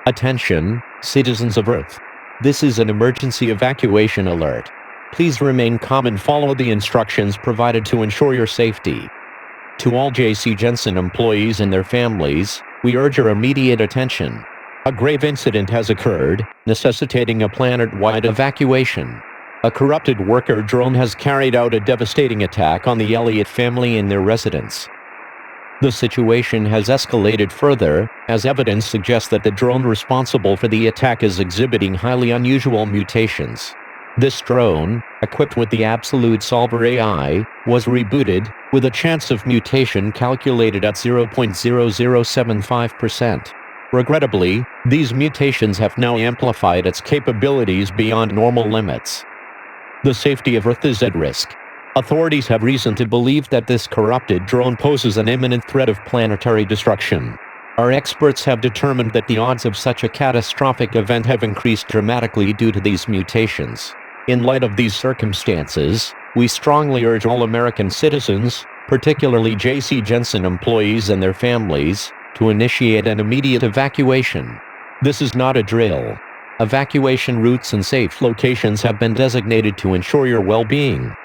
Attention, citizens of Earth. This is an emergency evacuation alert. Please remain calm and follow the instructions provided to ensure your safety. To all J.C. Jensen employees and their families, we urge your immediate attention. A grave incident has occurred, necessitating a planet-wide evacuation. A corrupted worker drone has carried out a devastating attack on the Elliott family and their residence. The situation has escalated further, as evidence suggests that the drone responsible for the attack is exhibiting highly unusual mutations. This drone, equipped with the Absolute Solver AI, was rebooted, with a chance of mutation calculated at 0.0075%. Regrettably, these mutations have now amplified its capabilities beyond normal limits. The safety of Earth is at risk. Authorities have reason to believe that this corrupted drone poses an imminent threat of planetary destruction. Our experts have determined that the odds of such a catastrophic event have increased dramatically due to these mutations. In light of these circumstances, we strongly urge all American citizens, particularly J.C. Jensen employees and their families, to initiate an immediate evacuation. This is not a drill. Evacuation routes and safe locations have been designated to ensure your well-being.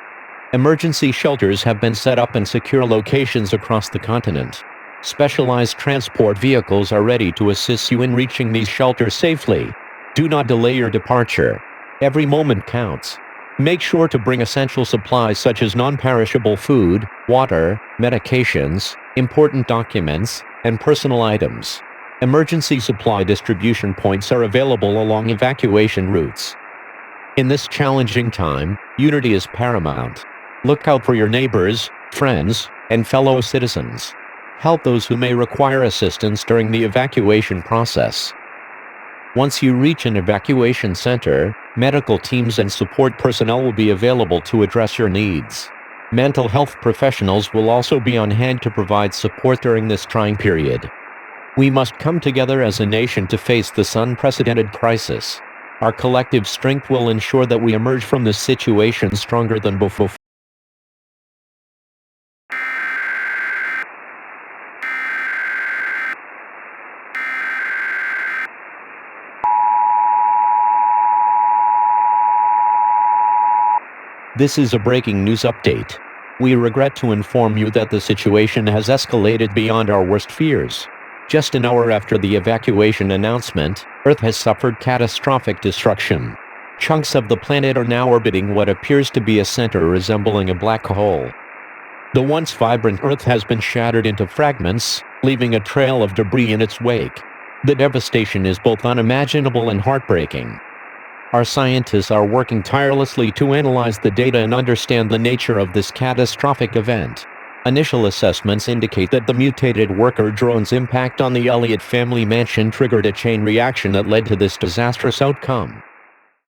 Emergency shelters have been set up in secure locations across the continent. Specialized transport vehicles are ready to assist you in reaching these shelters safely. Do not delay your departure. Every moment counts. Make sure to bring essential supplies such as non-perishable food, water, medications, important documents, and personal items. Emergency supply distribution points are available along evacuation routes. In this challenging time, unity is paramount. Look out for your neighbors, friends, and fellow citizens. Help those who may require assistance during the evacuation process. Once you reach an evacuation center, medical teams and support personnel will be available to address your needs. Mental health professionals will also be on hand to provide support during this trying period. We must come together as a nation to face this unprecedented crisis. Our collective strength will ensure that we emerge from this situation stronger than before. This is a breaking news update. We regret to inform you that the situation has escalated beyond our worst fears. Just an hour after the evacuation announcement, Earth has suffered catastrophic destruction. Chunks of the planet are now orbiting what appears to be a center resembling a black hole. The once vibrant Earth has been shattered into fragments, leaving a trail of debris in its wake. The devastation is both unimaginable and heartbreaking. Our scientists are working tirelessly to analyze the data and understand the nature of this catastrophic event. Initial assessments indicate that the mutated worker drone's impact on the Elliott family mansion triggered a chain reaction that led to this disastrous outcome.